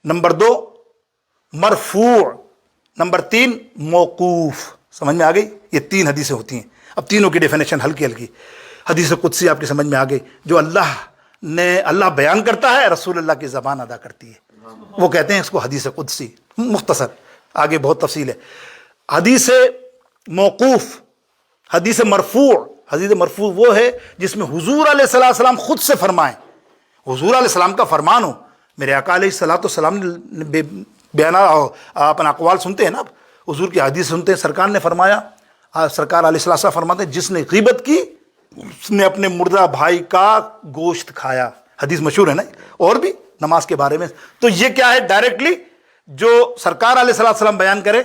Number 2 مرفوع، number 3 موقوف۔ سمجھ میں آ گئی؟ یہ 3 حدیثیں ہوتی ہیں۔ اب تینوں کی ڈیفینیشن ہلکی ہلکی۔ حدیث قدسی آپ کی سمجھ میں آ گئی، جو اللہ بیان کرتا ہے، رسول اللہ کی زبان ادا کرتی ہے، وہ کہتے ہیں اس کو حدیث قدسی۔ مختصر، آگے بہت تفصیل ہے۔ حدیث موقوف، حدیث مرفوع۔ حدیث مرفوع وہ ہے جس میں حضور علیہ السلام خود سے فرمائیں، حضور علیہ السلام کا فرمان ہو۔ میرے آقا علیہ السلام نے بیان اپنا اقوال سنتے ہیں نا، حضور کی حدیث سنتے ہیں، سرکار نے فرمایا، سرکار علیہ السلام فرماتے ہیں جس نے غیبت کی اس نے اپنے مردہ بھائی کا گوشت کھایا۔ حدیث مشہور ہے نا، اور بھی نماز کے بارے میں۔ تو یہ کیا ہے؟ ڈائریکٹلی جو سرکار علیہ السلام بیان کرے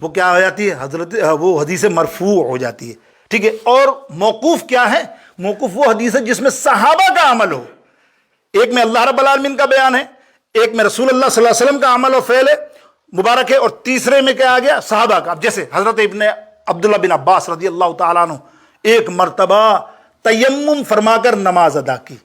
وہ کیا ہو جاتی ہے؟ وہ حدیث مرفوع ہو جاتی ہے، ٹھیک ہے۔ اور موقوف کیا ہے؟ موقوف وہ حدیث ہے جس میں صحابہ کا عمل ہو۔ ایک میں اللہ رب العالمین کا بیان ہے، ایک میں رسول اللہ صلی اللہ علیہ وسلم کا عمل و فعل ہے مبارک ہے، اور تیسرے میں کیا آ گیا؟ صحابہ کا۔ جیسے حضرت ابن عبداللہ بن عباس رضی اللہ تعالیٰ عنہ ایک مرتبہ تیمم فرما کر نماز ادا کی۔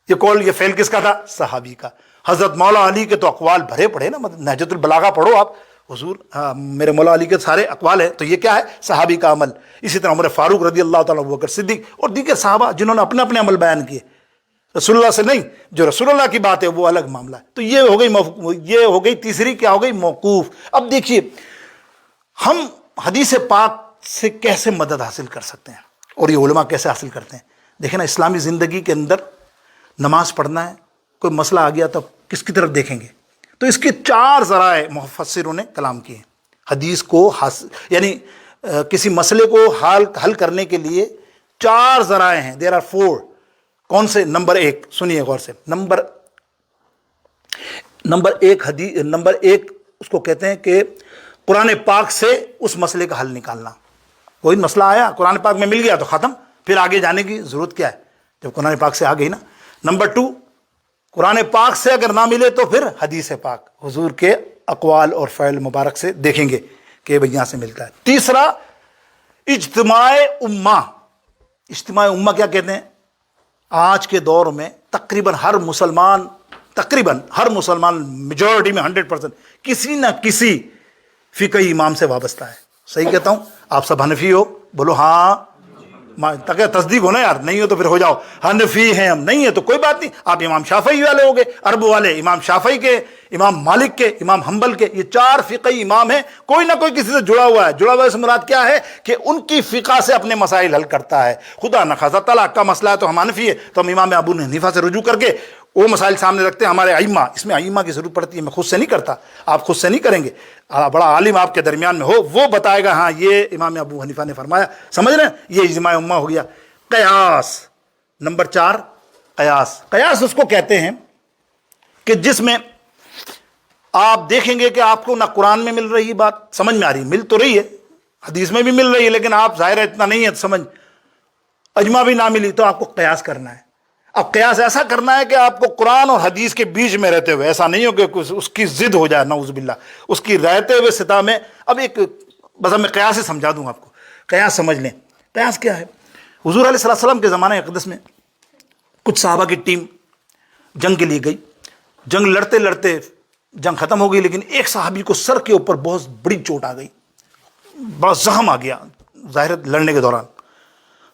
یہ قول، یہ فعل کس کا تھا؟ صحابی کا۔ حضرت مولا علی کے تو اقوال بھرے پڑے نا، نہجۃ البلاغہ پڑھو آپ، حضور میرے مولا علی کے سارے اقوال ہیں، تو یہ کیا ہے؟ صحابی کا عمل۔ اسی طرح عمر فاروق رضی اللہ تعالیٰ، ابو بکر صدیق اور دیگر صحابہ جنہوں نے اپنے اپنے عمل بیان کیے، رسول اللہ سے نہیں۔ جو رسول اللہ کی بات ہے وہ الگ معاملہ ہے۔ تو یہ ہو گئی تیسری، کیا ہو گئی؟ موقوف۔ اب دیکھیے ہم حدیث پاک سے کیسے مدد حاصل کر سکتے ہیں، اور یہ علماء کیسے حاصل کرتے ہیں؟ دیکھیں نا، اسلامی زندگی کے اندر نماز پڑھنا ہے، کوئی مسئلہ آ گیا تو کس کی طرف دیکھیں گے؟ تو اس کے 4 ذرائع مفسروں نے کلام کیے ہیں۔ حدیث کو یعنی کسی مسئلے کو حل کرنے کے لیے 4 ذرائع ہیں۔ There are 4۔ کون سے؟ نمبر 1 سنیے غور سے، نمبر 1 اس کو کہتے ہیں کہ قرآن پاک سے اس مسئلے کا حل نکالنا۔ کوئی مسئلہ آیا، قرآن پاک میں مل گیا تو ختم، پھر آگے جانے کی ضرورت کیا ہے جب قرآن پاک سے آ گئی نا۔ نمبر 2، قرآن پاک سے اگر نہ ملے تو پھر حدیث پاک، حضور کے اقوال اور فعل مبارک سے دیکھیں گے کہ بھئی یہاں سے ملتا ہے۔ تیسرا، اجتماع امہ۔ اجتماع امہ کیا کہتے ہیں؟ آج کے دور میں تقریباً ہر مسلمان میجورٹی میں 100% کسی نہ کسی فقہی امام سے وابستہ ہے۔ صحیح کہتا ہوں؟ آپ سب حنفی ہو؟ بولو ہاں، تاکہ تصدیق ہو نا یار، نہیں ہو تو پھر ہو جاؤ حنفی ہیں ہم، نہیں ہے تو کوئی بات نہیں، آپ امام شافعی والے ہو گے، عرب والے امام شافعی کے، امام مالک کے، امام حنبل کے، یہ 4 فقہی امام ہیں۔ کوئی نہ کوئی کسی سے جڑا ہوا ہے۔ جڑا ہوا سے مراد کیا ہے؟ کہ ان کی فقہ سے اپنے مسائل حل کرتا ہے۔ خدا نخواستہ طلاق کا مسئلہ ہے تو ہم حنفی ہے تو ہم امام ابو حنیفہ سے رجوع کر کے وہ مسائل سامنے رکھتے ہیں۔ ہمارے ائمہ، اس میں ائمہ کی ضرورت پڑتی ہے، میں خود سے نہیں کرتا، آپ خود سے نہیں کریں گے، بڑا عالم آپ کے درمیان میں ہو، وہ بتائے گا ہاں یہ امام ابو حنیفہ نے فرمایا۔ سمجھ رہے ہیں؟ یہ اجماع امہ ہو گیا۔ قیاس، نمبر 4 قیاس۔ قیاس اس کو کہتے ہیں کہ جس میں آپ دیکھیں گے کہ آپ کو نہ قرآن میں مل رہی بات سمجھ میں آ رہی، مل تو رہی ہے، حدیث میں بھی مل رہی ہے، لیکن آپ ظاہر ہے اتنا نہیں ہے سمجھ، اجماع بھی نہ ملی، تو آپ کو قیاس کرنا ہے۔ اب قیاس ایسا کرنا ہے کہ آپ کو قرآن اور حدیث کے بیچ میں رہتے ہوئے، ایسا نہیں ہو کہ اس کی ضد ہو جائے، نعوذ باللہ، اس کی رہتے ہوئے سطح میں۔ اب ایک بس میں قیاس ہی سمجھا دوں آپ کو، قیاس سمجھ لیں۔ قیاس کیا ہے؟ حضور علیہ السلام کے زمانہ اقدس میں کچھ صحابہ کی ٹیم جنگ کے لیے گئی، جنگ لڑتے لڑتے جنگ ختم ہو گئی، لیکن ایک صحابی کو سر کے اوپر بہت بڑی چوٹ آ گئی، بڑا زخم آ گیا ظاہر لڑنے کے دوران۔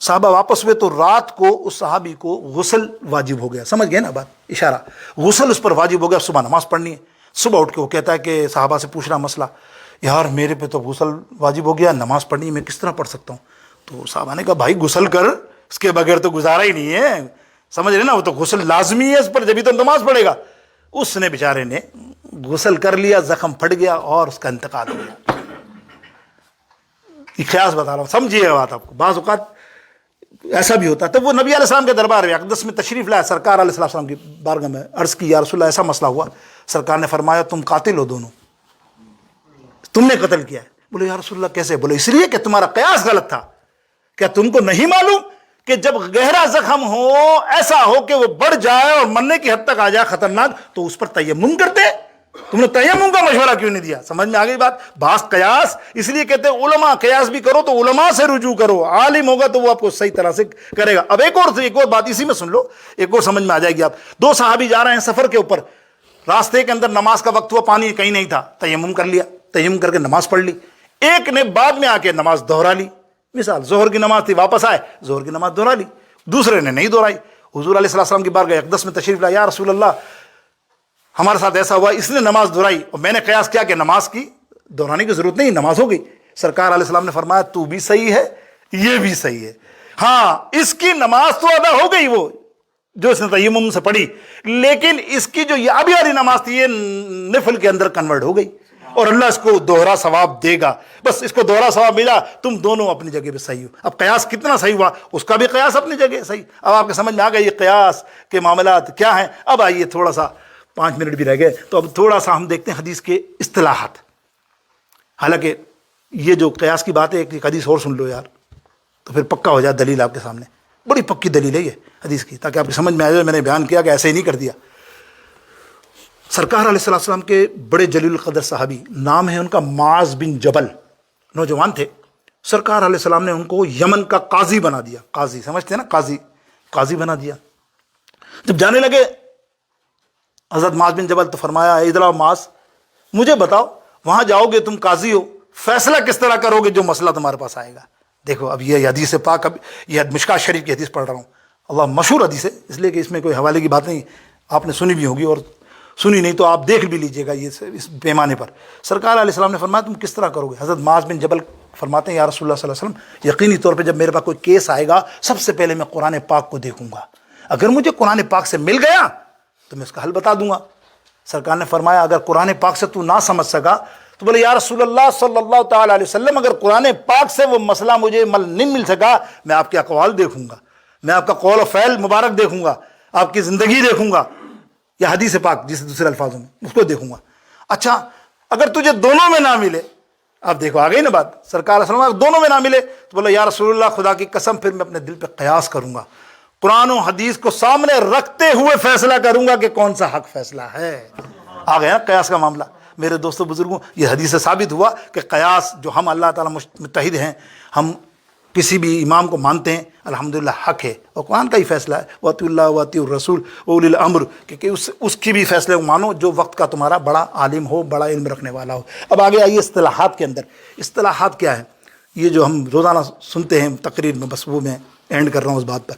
صحابہ واپس ہوئے تو رات کو اس صحابی کو غسل واجب ہو گیا۔ سمجھ گئے نا بات؟ اشارہ، غسل اس پر واجب ہو گیا، صبح نماز پڑھنی ہے۔ صبح اٹھ کے وہ کہتا ہے کہ صحابہ سے پوچھ رہا مسئلہ، یار میرے پہ تو غسل واجب ہو گیا، نماز پڑھنی ہے، میں کس طرح پڑھ سکتا ہوں؟ تو صحابہ نے کہا بھائی غسل کر، اس کے بغیر تو گزارا ہی نہیں ہے، سمجھ رہے نا، وہ تو غسل لازمی ہے اس پر، جبھی تو نماز پڑھے گا۔ اس نے بیچارے نے غسل کر لیا، زخم پھٹ گیا اور اس کا انتقال ہو گیا۔ یہ قیاس بتا رہا ہوں، سمجھیے بات آپ کو۔ بعض اوقات ایسا بھی ہوتا ہے۔ تب وہ نبی علیہ السلام کے دربار میں اقدس میں تشریف لایا، سرکار علیہ السلام کی بارگاہ میں عرض کی، یا رسول اللہ ایسا مسئلہ ہوا، سرکار نے فرمایا تم قاتل ہو دونوں، تم نے قتل کیا ہے۔ بولے یا رسول اللہ کیسے؟ بولے اس لیے کہ تمہارا قیاس غلط تھا۔ کیا تم کو نہیں معلوم کہ جب گہرا زخم ہو، ایسا ہو کہ وہ بڑھ جائے اور مرنے کی حد تک آ جائے خطرناک، تو اس پر تیمم کرتے؟ تم نے تیمم کا مشورہ کیوں نہیں دیا؟ سمجھ میں آ گئی بات؟ بعض قیاس اس لیے کہتے ہیں علماء، قیاس بھی کرو تو علماء سے رجوع کرو، عالم ہوگا تو وہ آپ کو صحیح طرح سے کرے گا۔ اب ایک اور بات اسی میں سن لو، ایک اور سمجھ میں آ جائے گی۔ آپ 2 صحابی جا رہے ہیں سفر کے اوپر، راستے کے اندر نماز کا وقت ہوا، پانی کہیں نہیں تھا، تیمم کر لیا، تیمم کر کے نماز پڑھ لی. ایک نے بعد میں آ کے نماز دہرا لی، مثال ظہر کی نماز تھی، واپس آئے ظہر کی نماز دہرا لی. دوسرے نے نہیں دہرائی. حضور علیہ السلام کی بارگاہ اقدس میں تشریف لایا، یا رسول اللہ ہمارے ساتھ ایسا ہوا، اس نے نماز دہرائی اور میں نے قیاس کیا کہ نماز کی دہرانے کی ضرورت نہیں، نماز ہو گئی. سرکار علیہ السلام نے فرمایا تو بھی صحیح ہے، یہ بھی صحیح ہے. ہاں اس کی نماز تو ادا ہو گئی، وہ جو اس نے تیمم سے پڑھی، لیکن اس کی جو ابھی والی نماز تھی یہ نفل کے اندر کنورٹ ہو گئی اور اللہ اس کو دوہرا ثواب دے گا. بس اس کو دوہرا ثواب ملا، تم دونوں اپنی جگہ پہ صحیح ہو. اب قیاس کتنا صحیح ہوا، اس کا بھی قیاس اپنی جگہ صحیح. اب آپ کے سمجھ میں آ گئی یہ قیاس کے معاملات کیا ہیں. اب آئیے تھوڑا سا 5 منٹ بھی رہ گئے تو اب تھوڑا سا ہم دیکھتے ہیں حدیث کے اصطلاحات. حالانکہ یہ جو قیاس کی بات ہے، ایک حدیث اور سن لو یار تو پھر پکا ہو جائے دلیل آپ کے سامنے. بڑی پکی دلیل ہے یہ حدیث کی، تاکہ آپ کی سمجھ میں آ جائے. میں نے بیان کیا کہ ایسے ہی نہیں کر دیا. سرکار علیہ السلام کے بڑے جلیل القدر صحابی، نام ہے ان کا معاذ بن جبل، نوجوان تھے. سرکار علیہ السلام نے ان کو یمن کا قاضی بنا دیا. قاضی سمجھتے ہیں نا، قاضی بنا دیا. جب جانے لگے حضرت معاذ بن جبل تو فرمایا ادھر آؤ معاذ، مجھے بتاؤ وہاں جاؤ گے تم قاضی ہو، فیصلہ کس طرح کرو گے جو مسئلہ تمہارے پاس آئے گا. دیکھو اب یہ حدیث پاک، اب یہ مشکات شریف کی حدیث پڑھ رہا ہوں. اللہ مشہور حدیث ہے، اس لیے کہ اس میں کوئی حوالے کی بات نہیں، آپ نے سنی بھی ہوگی اور سنی نہیں تو آپ دیکھ بھی لیجئے گا یہ اس پیمانے پر. سرکار علیہ السلام نے فرمایا تم کس طرح کرو گے. حضرت معاذ بن جبل فرماتے ہیں یا رسول اللہ صلی اللہ علیہ وسلم، یقینی طور پہ جب میرے پاس کوئی کیس آئے گا سب سے پہلے میں قرآن پاک کو دیکھوں گا. اگر مجھے قرآن پاک سے مل گیا تو میں اس کا حل بتا دوں گا. سرکار نے فرمایا اگر قرآن پاک سے تو نہ سمجھ سکا تو بولے یا رسول اللہ صلی اللہ تعالیٰ علیہ وسلم، اگر قرآن پاک سے وہ مسئلہ مجھے نہیں مل سکا، میں آپ کے اقوال دیکھوں گا، میں آپ کا قول و فعل مبارک دیکھوں گا، آپ کی زندگی دیکھوں گا، یا حدیث پاک جسے دوسرے الفاظوں میں اس کو دیکھوں گا. اچھا اگر تجھے دونوں میں نہ ملے، اب دیکھو آ گئی نا بات، سرکار علیہ السلام دونوں میں نہ ملے تو بولا یا رسول اللہ خدا کی قسم پھر میں اپنے دل پہ قیاس کروں گا، قرآن و حدیث کو سامنے رکھتے ہوئے فیصلہ کروں گا کہ کون سا حق فیصلہ ہے. آ گیا قیاس کا معاملہ. میرے دوستوں بزرگوں، یہ حدیث سے ثابت ہوا کہ قیاس جو ہم اللہ تعالیٰ متحد ہیں، ہم کسی بھی امام کو مانتے ہیں الحمدللہ حق ہے، اور قرآن کا ہی فیصلہ ہے وَأَطِيعُوا اللَّهَ وَأَطِيعُوا الرَّسُولَ وَأُولِي الْأَمْرِ، کہ اس کی بھی فیصلے کو مانو جو وقت کا تمہارا بڑا عالم ہو، بڑا علم رکھنے والا ہو. اب آگے آئیے اصطلاحات کے اندر. اصطلاحات کیا ہے؟ یہ جو ہم روزانہ سنتے ہیں تقریر میں، بس وہ میں اینڈ کر رہا ہوں اس بات پر.